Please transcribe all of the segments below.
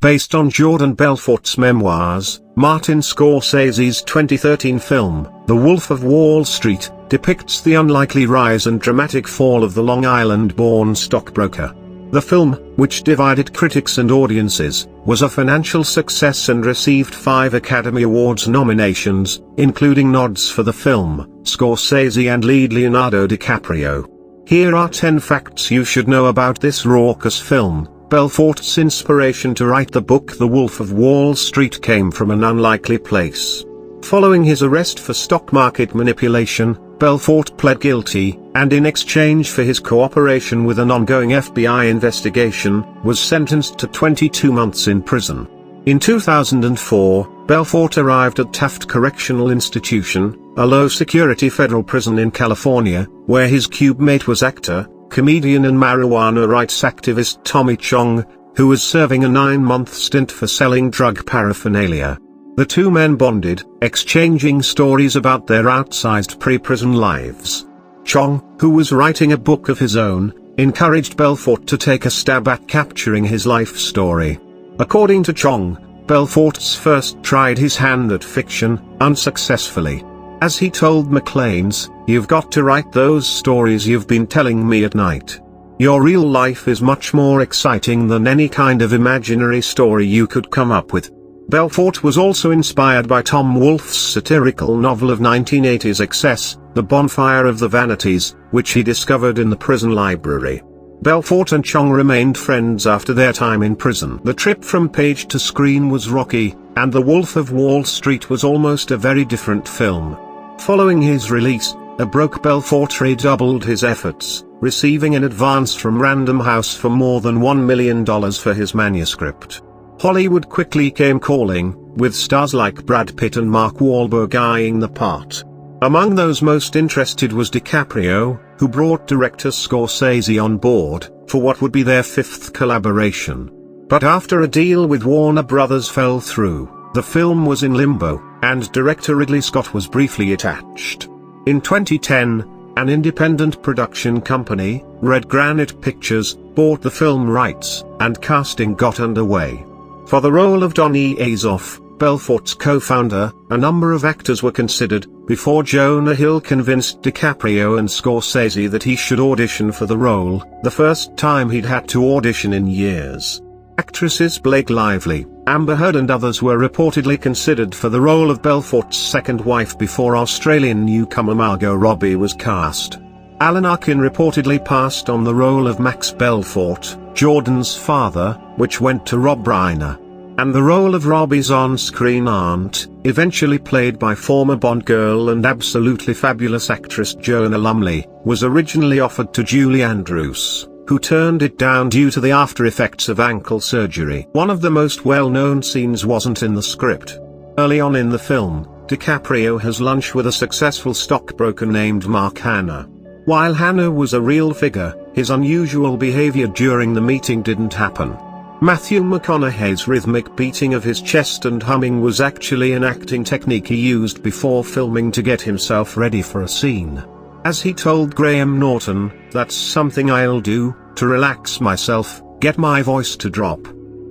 Based on Jordan Belfort's memoirs, Martin Scorsese's 2013 film, The Wolf of Wall Street, depicts the unlikely rise and dramatic fall of the Long Island-born stockbroker. The film, which divided critics and audiences, was a financial success and received 5 Academy Awards nominations, including nods for the film, Scorsese and lead Leonardo DiCaprio. Here are 10 facts you should know about this raucous film. Belfort's inspiration to write the book The Wolf of Wall Street came from an unlikely place. Following his arrest for stock market manipulation, Belfort pled guilty, and in exchange for his cooperation with an ongoing FBI investigation, was sentenced to 22 months in prison. In 2004, Belfort arrived at Taft Correctional Institution, a low-security federal prison in California, where his cube-mate was actor, comedian and marijuana rights activist Tommy Chong, who was serving a 9-month stint for selling drug paraphernalia. The two men bonded, exchanging stories about their outsized pre-prison lives. Chong, who was writing a book of his own, encouraged Belfort to take a stab at capturing his life story. According to Chong, Belfort's first tried his hand at fiction, unsuccessfully. As he told McLean's, "You've got to write those stories you've been telling me at night. Your real life is much more exciting than any kind of imaginary story you could come up with." Belfort was also inspired by Tom Wolfe's satirical novel of 1980's Excess, The Bonfire of the Vanities, which he discovered in the prison library. Belfort and Chong remained friends after their time in prison. The trip from page to screen was rocky, and The Wolf of Wall Street was almost a very different film. Following his release, a broke Belfort redoubled his efforts, receiving an advance from Random House for more than $1 million for his manuscript. Hollywood quickly came calling, with stars like Brad Pitt and Mark Wahlberg eyeing the part. Among those most interested was DiCaprio, who brought director Scorsese on board, for what would be their 5th collaboration. But after a deal with Warner Brothers fell through, the film was in limbo, and director Ridley Scott was briefly attached. In 2010, an independent production company, Red Granite Pictures, bought the film rights, and casting got underway. For the role of Donny Azoff, Belfort's co-founder, a number of actors were considered, before Jonah Hill convinced DiCaprio and Scorsese that he should audition for the role, the first time he'd had to audition in years. Actresses Blake Lively, Amber Heard and others were reportedly considered for the role of Belfort's second wife before Australian newcomer Margot Robbie was cast. Alan Arkin reportedly passed on the role of Max Belfort, Jordan's father, which went to Rob Reiner. And the role of Robbie's on-screen aunt, eventually played by former Bond girl and absolutely fabulous actress Joanna Lumley, was originally offered to Julie Andrews, who turned it down due to the after-effects of ankle surgery. One of the most well-known scenes wasn't in the script. Early on in the film, DiCaprio has lunch with a successful stockbroker named Mark Hanna. While Hanna was a real figure, his unusual behavior during the meeting didn't happen. Matthew McConaughey's rhythmic beating of his chest and humming was actually an acting technique he used before filming to get himself ready for a scene. As he told Graham Norton, "That's something I'll do, to relax myself, get my voice to drop.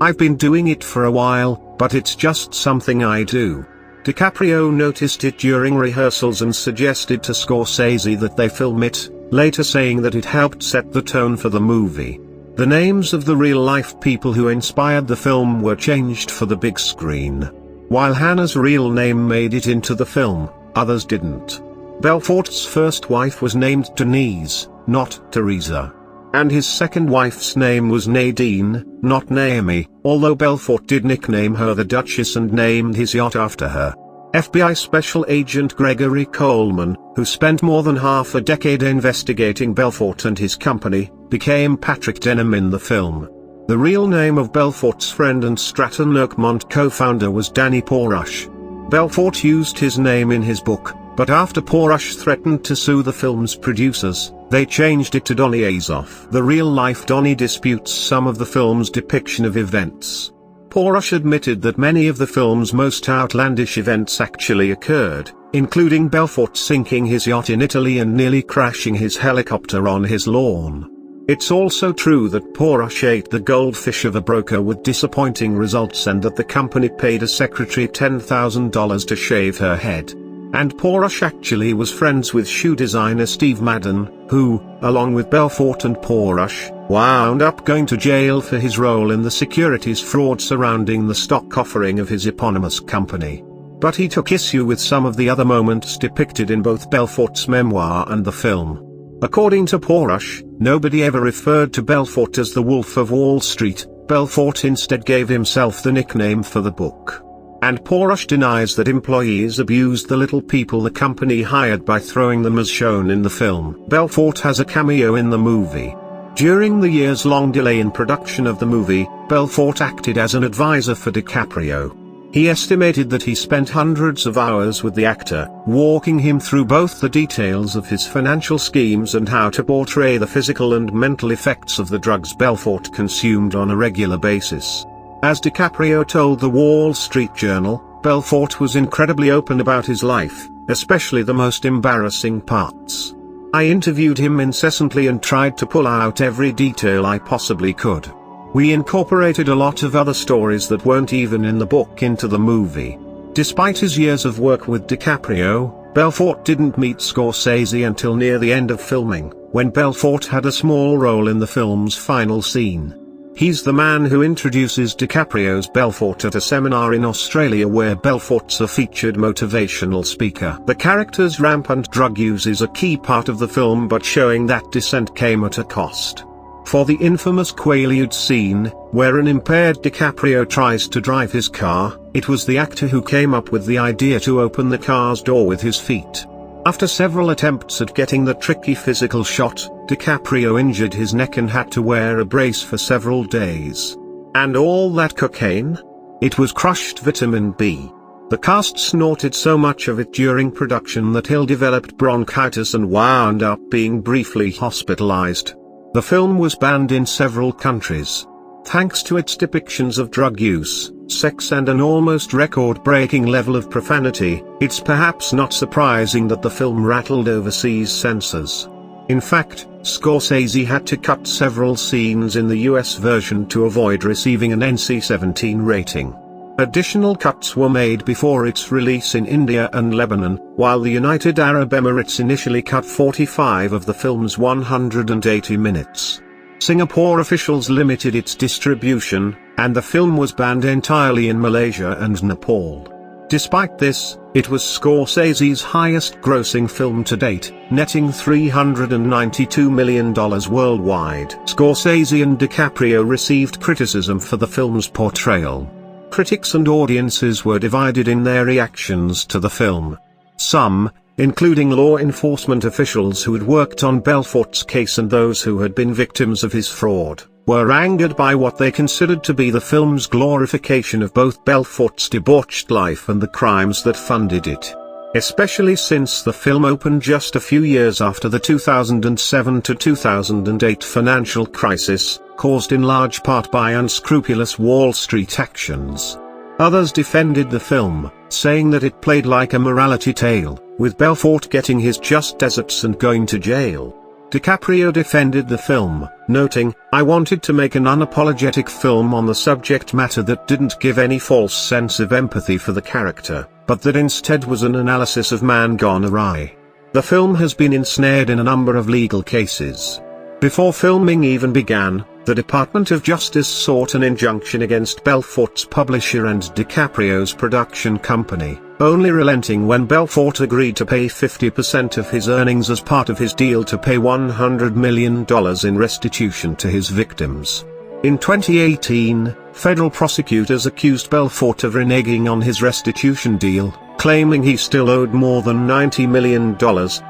I've been doing it for a while, but it's just something I do." DiCaprio noticed it during rehearsals and suggested to Scorsese that they film it, later saying that it helped set the tone for the movie. The names of the real-life people who inspired the film were changed for the big screen. While Hannah's real name made it into the film, others didn't. Belfort's first wife was named Denise, not Teresa. And his second wife's name was Nadine, not Naomi, although Belfort did nickname her the Duchess and named his yacht after her. FBI Special Agent Gregory Coleman, who spent more than half a decade investigating Belfort and his company, became Patrick Denham in the film. The real name of Belfort's friend and Stratton Oakmont co-founder was Danny Porush. Belfort used his name in his book, but after Porush threatened to sue the film's producers, they changed it to Donny Azoff. The real-life Donny disputes some of the film's depiction of events. Porush admitted that many of the film's most outlandish events actually occurred, including Belfort sinking his yacht in Italy and nearly crashing his helicopter on his lawn. It's also true that Porush ate the goldfish of a broker with disappointing results and that the company paid a secretary $10,000 to shave her head. And Porush actually was friends with shoe designer Steve Madden, who, along with Belfort and Porush, wound up going to jail for his role in the securities fraud surrounding the stock offering of his eponymous company. But he took issue with some of the other moments depicted in both Belfort's memoir and the film. According to Porush, nobody ever referred to Belfort as the Wolf of Wall Street. Belfort instead gave himself the nickname for the book. And Porush denies that employees abused the little people the company hired by throwing them as shown in the film. Belfort has a cameo in the movie. During the years-long delay in production of the movie, Belfort acted as an advisor for DiCaprio. He estimated that he spent hundreds of hours with the actor, walking him through both the details of his financial schemes and how to portray the physical and mental effects of the drugs Belfort consumed on a regular basis. As DiCaprio told the Wall Street Journal, Belfort was incredibly open about his life, especially the most embarrassing parts. I interviewed him incessantly and tried to pull out every detail I possibly could. We incorporated a lot of other stories that weren't even in the book into the movie. Despite his years of work with DiCaprio, Belfort didn't meet Scorsese until near the end of filming, when Belfort had a small role in the film's final scene. He's the man who introduces DiCaprio's Belfort at a seminar in Australia where Belfort's a featured motivational speaker. The character's rampant drug use is a key part of the film, but showing that descent came at a cost. For the infamous Quaalude scene, where an impaired DiCaprio tries to drive his car, it was the actor who came up with the idea to open the car's door with his feet. After several attempts at getting the tricky physical shot, DiCaprio injured his neck and had to wear a brace for several days. And all that cocaine? It was crushed vitamin B. The cast snorted so much of it during production that Hill developed bronchitis and wound up being briefly hospitalized. The film was banned in several countries. Thanks to its depictions of drug use, sex and an almost record-breaking level of profanity, it's perhaps not surprising that the film rattled overseas censors. In fact, Scorsese had to cut several scenes in the US version to avoid receiving an NC-17 rating. Additional cuts were made before its release in India and Lebanon, while the United Arab Emirates initially cut 45 of the film's 180 minutes. Singapore officials limited its distribution, and the film was banned entirely in Malaysia and Nepal. Despite this, it was Scorsese's highest-grossing film to date, netting $392 million worldwide. Scorsese and DiCaprio received criticism for the film's portrayal. Critics and audiences were divided in their reactions to the film. Some, including law enforcement officials who had worked on Belfort's case and those who had been victims of his fraud, were angered by what they considered to be the film's glorification of both Belfort's debauched life and the crimes that funded it. Especially since the film opened just a few years after the 2007 to 2008 financial crisis, caused in large part by unscrupulous Wall Street actions. Others defended the film, saying that it played like a morality tale, with Belfort getting his just desserts and going to jail. DiCaprio defended the film, noting, "I wanted to make an unapologetic film on the subject matter that didn't give any false sense of empathy for the character, but that instead was an analysis of man gone awry." The film has been ensnared in a number of legal cases. Before filming even began, the Department of Justice sought an injunction against Belfort's publisher and DiCaprio's production company, only relenting when Belfort agreed to pay 50% of his earnings as part of his deal to pay $100 million in restitution to his victims. In 2018, federal prosecutors accused Belfort of reneging on his restitution deal, claiming he still owed more than $90 million,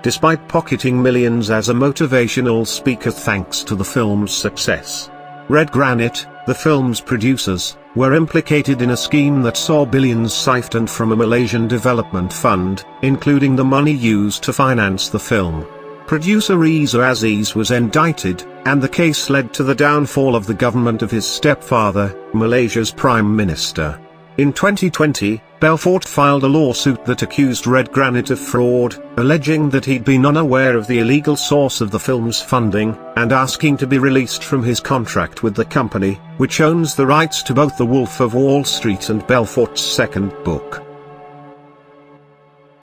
despite pocketing millions as a motivational speaker thanks to the film's success. Red Granite, the film's producers, were implicated in a scheme that saw billions siphoned from a Malaysian development fund, including the money used to finance the film. Producer Reza Aziz was indicted, and the case led to the downfall of the government of his stepfather, Malaysia's Prime Minister. In 2020, Belfort filed a lawsuit that accused Red Granite of fraud, alleging that he'd been unaware of the illegal source of the film's funding, and asking to be released from his contract with the company, which owns the rights to both The Wolf of Wall Street and Belfort's second book.